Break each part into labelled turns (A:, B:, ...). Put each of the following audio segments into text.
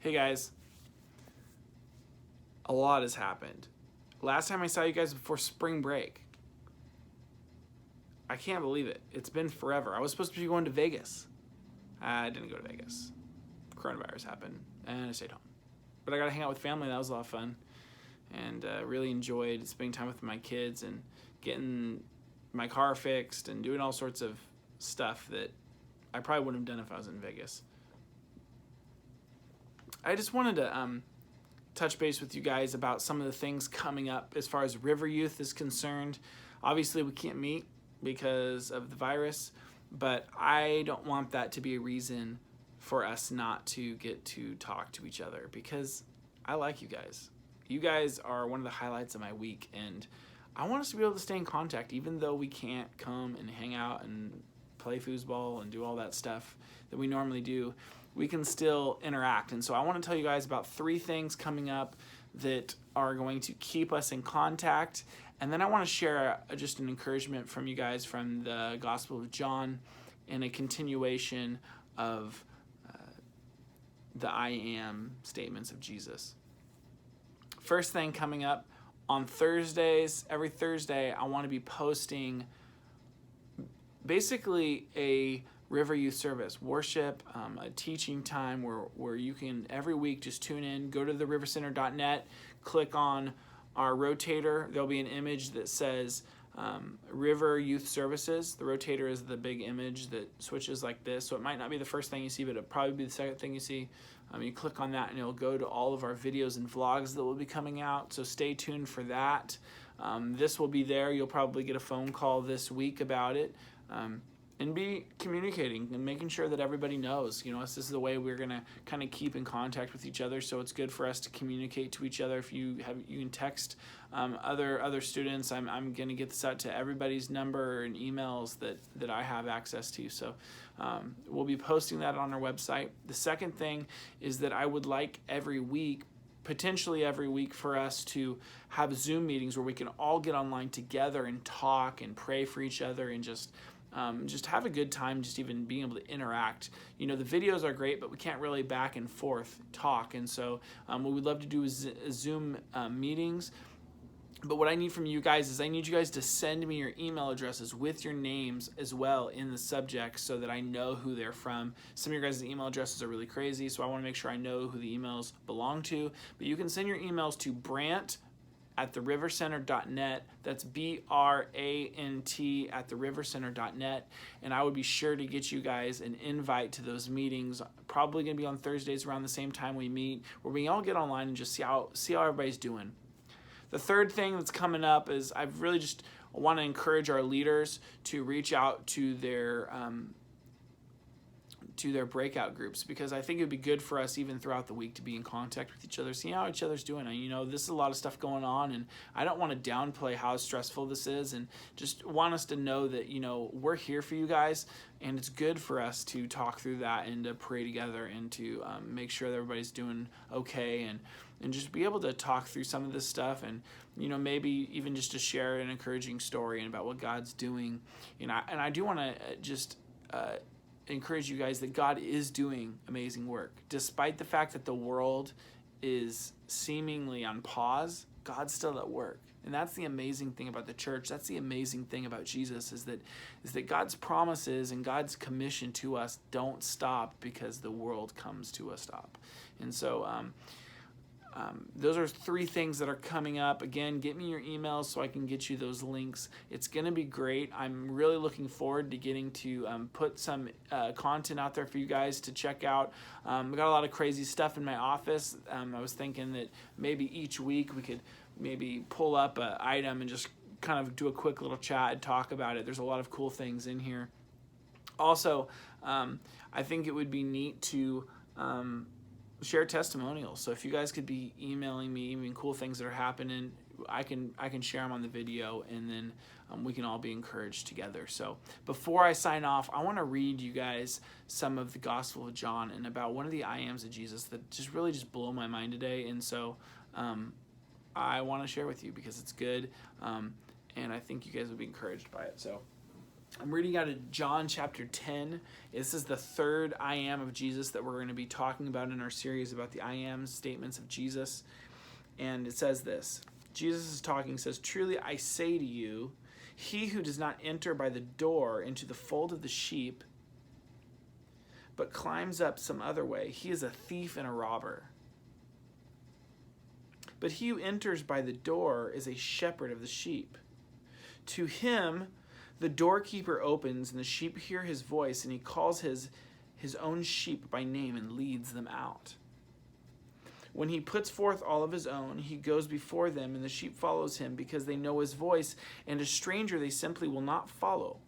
A: Hey guys, a lot has happened. Last time I saw you guys before spring break. I can't believe it. It's been forever. I was supposed to be going to Vegas. I didn't go to Vegas. Coronavirus happened, and I stayed home. But I got to hang out with family. That was a lot of fun, and really enjoyed spending time with my kids and getting my car fixed and doing all sorts of stuff that I probably wouldn't have done if I was in Vegas. I just wanted to touch base with you guys about some of the things coming up as far as River Youth is concerned. Obviously, we can't meet because of the virus, but I don't want that to be a reason for us not to get to talk to each other, because I like you guys. You guys are one of the highlights of my week, and I want us to be able to stay in contact even though we can't come and hang out and play foosball and do all that stuff that we normally do. We can still interact. And so I want to tell you guys about 3 things coming up that are going to keep us in contact. And then I want to share just an encouragement from you guys from the Gospel of John and a continuation of the I am statements of Jesus. First thing coming up on Thursdays, every Thursday, I want to be posting basically a River Youth service, worship, a teaching time where you can every week just tune in, go to therivercenter.net, click on our rotator. There'll be an image that says River Youth Services. The rotator is the big image that switches like this, so it might not be the first thing you see, but it'll probably be the second thing you see. You click on that and it'll go to all of our videos and vlogs that will be coming out, so stay tuned for that. This will be there. You'll probably get a phone call this week about it. And be communicating and making sure that everybody knows, this is the way we're going to kind of keep in contact with each other. So it's good for us to communicate to each other. If you can text other students. I'm going to get this out to everybody's number and emails that I have access to. So we'll be posting that on our website. The second thing is that I would like every week, potentially every week, for us to have Zoom meetings where we can all get online together and talk and pray for each other and just have a good time, just even being able to interact. The videos are great, but we can't really back and forth talk. And so what we'd love to do is Zoom meetings. But what I need from you guys is I need you guys to send me your email addresses with your names as well in the subject so that I know who they're from. Some of your guys' email addresses are really crazy, so I want to make sure I know who the emails belong to. But you can send your emails to Brant@therivercenter.net. That's BRANT @therivercenter.net. And I would be sure to get you guys an invite to those meetings. Probably going to be on Thursdays around the same time we meet, where we all get online and just see how everybody's doing. The third thing that's coming up is I really just want to encourage our leaders to reach out to their breakout groups, because I think it would be good for us even throughout the week to be in contact with each other, see how each other's doing. This is a lot of stuff going on, and I don't want to downplay how stressful this is, and just want us to know that, we're here for you guys, and it's good for us to talk through that and to pray together and to make sure that everybody's doing okay, and just be able to talk through some of this stuff, and maybe even just to share an encouraging story and about what God's doing. And I do want to just encourage you guys that God is doing amazing work. Despite the fact that the world is seemingly on pause, God's still at work. And that's the amazing thing about the church. That's the amazing thing about Jesus, is that God's promises and God's commission to us don't stop because the world comes to a stop. And so those are 3 things that are coming up. Again, get me your emails so I can get you those links. It's going to be great. I'm really looking forward to getting to put some content out there for you guys to check out. We got a lot of crazy stuff in my office. I was thinking that maybe each week we could maybe pull up an item and just kind of do a quick little chat and talk about it. There's a lot of cool things in here. Also, I think it would be neat to share testimonials. So if you guys could be emailing me even cool things that are happening, I can share them on the video, and then we can all be encouraged together. So before I sign off, I want to read you guys some of the Gospel of John and about one of the I ams of Jesus that just really just blow my mind today. And so I want to share with you because it's good, and I think you guys will be encouraged by it. So I'm reading out of John chapter 10. This is the third I am of Jesus that we're going to be talking about in our series about the I am statements of Jesus. And it says this. Jesus is talking, says, "Truly I say to you, he who does not enter by the door into the fold of the sheep, but climbs up some other way, he is a thief and a robber. But he who enters by the door is a shepherd of the sheep. To him the doorkeeper opens, and the sheep hear his voice, and he calls his own sheep by name and leads them out. When he puts forth all of his own, he goes before them, and the sheep follows him because they know his voice, and a stranger they simply will not follow,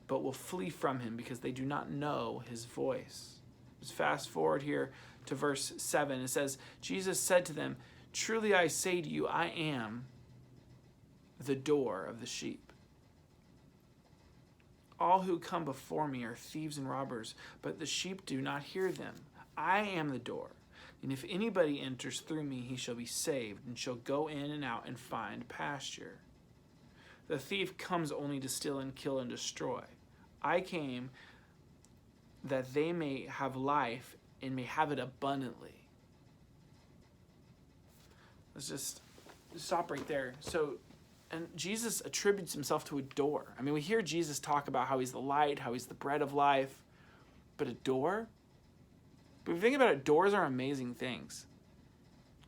A: but will flee from him because they do not know his voice." Just fast forward here to verse 7. It says, Jesus said to them, "Truly I say to you, I am the door of the sheep. All who come before me are thieves and robbers, but the sheep do not hear them. I am the door, and if anybody enters through me, he shall be saved, and shall go in and out and find pasture. The thief comes only to steal and kill and destroy. I came that they may have life and may have it abundantly." Let's just stop right there. So, and Jesus attributes himself to a door. I mean, we hear Jesus talk about how he's the light, how he's the bread of life, but a door? But if you think about it, doors are amazing things.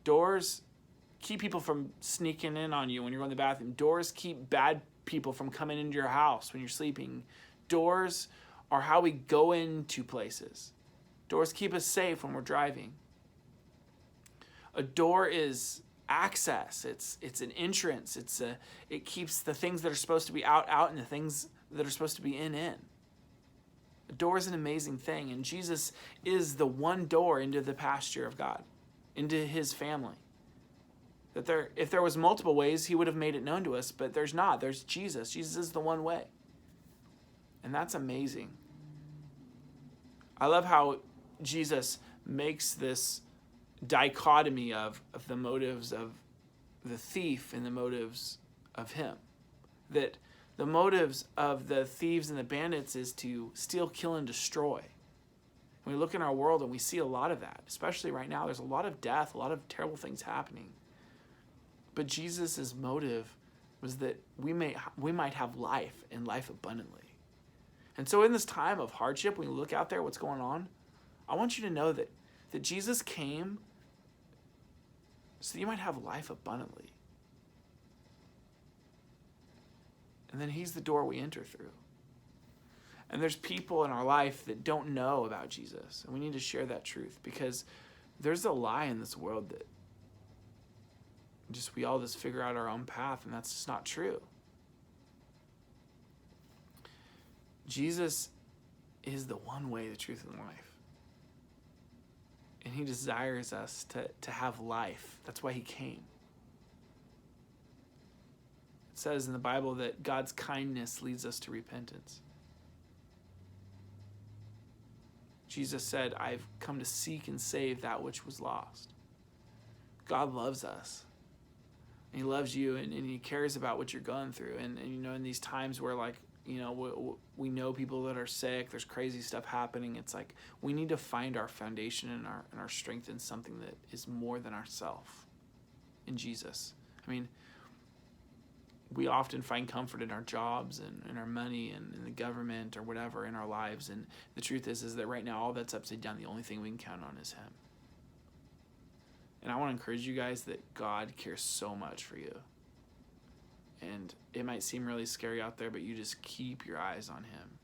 A: Doors keep people from sneaking in on you when you're going to the bathroom. Doors keep bad people from coming into your house when you're sleeping. Doors are how we go into places. Doors keep us safe when we're driving. A door is access. It's an entrance. It keeps the things that are supposed to be out, and the things that are supposed to be in. A door is an amazing thing, and Jesus is the one door into the pasture of God, into his family. That if there was multiple ways, he would have made it known to us, but there's not. There's Jesus. Jesus is the one way. And that's amazing. I love how Jesus makes this dichotomy of the motives of the thief and the motives of him. That the motives of the thieves and the bandits is to steal, kill, and destroy. When we look in our world and we see a lot of that, especially right now, there's a lot of death, a lot of terrible things happening. But Jesus' motive was that we might have life and life abundantly. And so in this time of hardship, when you look out there, what's going on, I want you to know that Jesus came so that you might have life abundantly. And then he's the door we enter through. And there's people in our life that don't know about Jesus. And we need to share that truth, because there's a lie in this world that we all just figure out our own path, and that's just not true. Jesus is the one way, the truth, and life. And he desires us to have life. That's why he came. It says in the Bible that God's kindness leads us to repentance. Jesus said, "I've come to seek and save that which was lost." God loves us. And he loves you, and he cares about what you're going through. And you know, in these times where, like, you know, we know people that are sick, there's crazy stuff happening. It's like we need to find our foundation and our strength in something that is more than ourself, in Jesus. I mean, we often find comfort in our jobs and in our money and in the government or whatever in our lives. And the truth is that right now, all that's upside down. The only thing we can count on is him. And I want to encourage you guys that God cares so much for you. And it might seem really scary out there, but you just keep your eyes on him.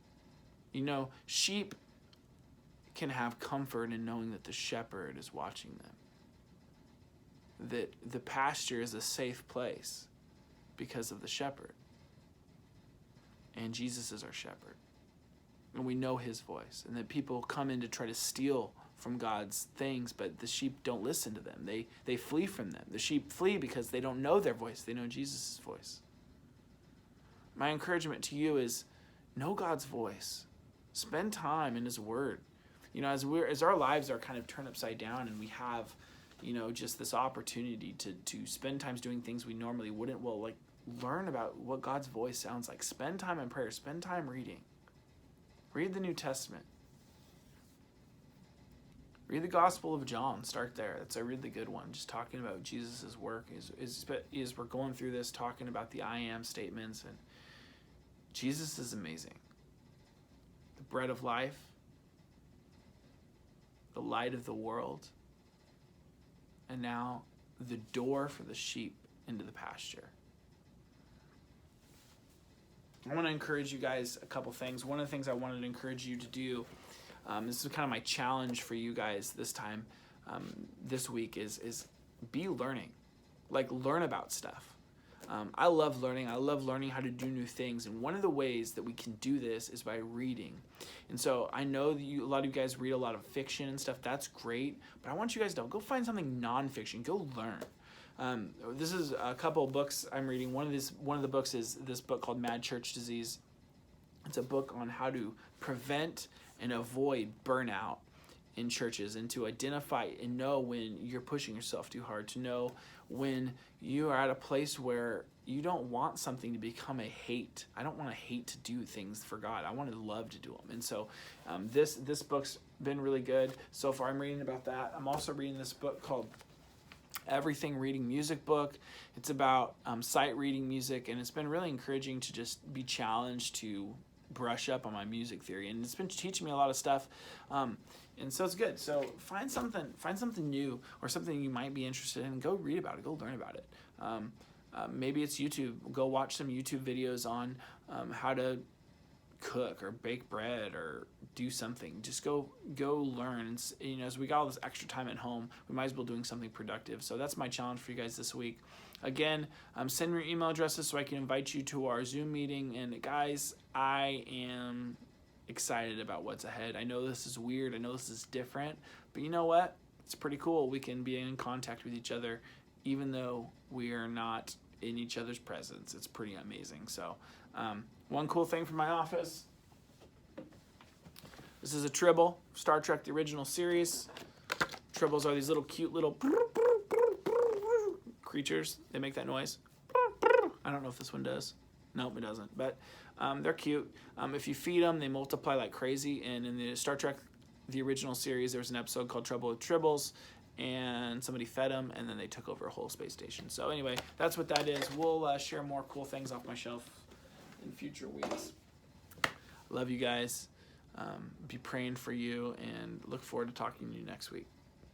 A: You know, sheep can have comfort in knowing that the shepherd is watching them. That the pasture is a safe place because of the shepherd. And Jesus is our shepherd. And we know his voice. And that people come in to try to steal from God's things, but the sheep don't listen to them. They flee from them. The sheep flee because they don't know their voice. They know Jesus' voice. My encouragement to you is know God's voice. Spend time in his word. You know, as our lives are kind of turned upside down and we have, you know, just this opportunity to spend times doing things we normally wouldn't. Well, like learn about what God's voice sounds like. Spend time in prayer. Spend time reading. Read the New Testament. Read the Gospel of John. Start there. That's a really good one. Just talking about Jesus' work. Is we're going through this, talking about the I am statements. And Jesus is amazing. The bread of life. The light of the world. And now the door for the sheep into the pasture. I want to encourage you guys a couple things. One of the things I wanted to encourage you to do, this is kind of my challenge for you guys this time, this week, is be learning. Like, learn about stuff. I love learning. I love learning how to do new things. And one of the ways that we can do this is by reading. And so I know that a lot of you guys read a lot of fiction and stuff. That's great. But I want you guys to go find something nonfiction. Go learn. This is a couple of books I'm reading. One of the books is this book called Mad Church Disease. It's a book on how to prevent and avoid burnout in churches, and to identify and know when you're pushing yourself too hard, to know when you are at a place where you don't want something to become a hate. I don't want to hate to do things for God. I want to love to do them. And so this book's been really good so far. I'm reading about that. I'm also reading this book called Everything Reading Music book. It's about sight reading music, and it's been really encouraging to just be challenged to brush up on my music theory, and it's been teaching me a lot of stuff, and so it's good. So find something new or something you might be interested in. Go read about it. Go learn about it. Maybe it's YouTube. Go watch some YouTube videos on how to cook or bake bread or do something. Just go learn. And, as we got all this extra time at home, we might as well doing something productive. So that's my challenge for you guys this week. Again, send me your email addresses so I can invite you to our Zoom meeting. And guys, I am excited about what's ahead. I know this is weird. I know this is different, but you know what? It's pretty cool. We can be in contact with each other even though we are not in each other's presence. It's pretty amazing. So one cool thing from my office, this is a Tribble, Star Trek the original series. Tribbles are these little cute little creatures. They make that noise. I don't know if this one does. Nope, it doesn't. But they're cute. If you feed them, they multiply like crazy. And in the Star Trek the original series, there was an episode called Trouble with Tribbles, and somebody fed them, and then they took over a whole space station. So anyway, that's what that is. We'll share more cool things off my shelf in future weeks. Love you guys. Be praying for you, and look forward to talking to you next week.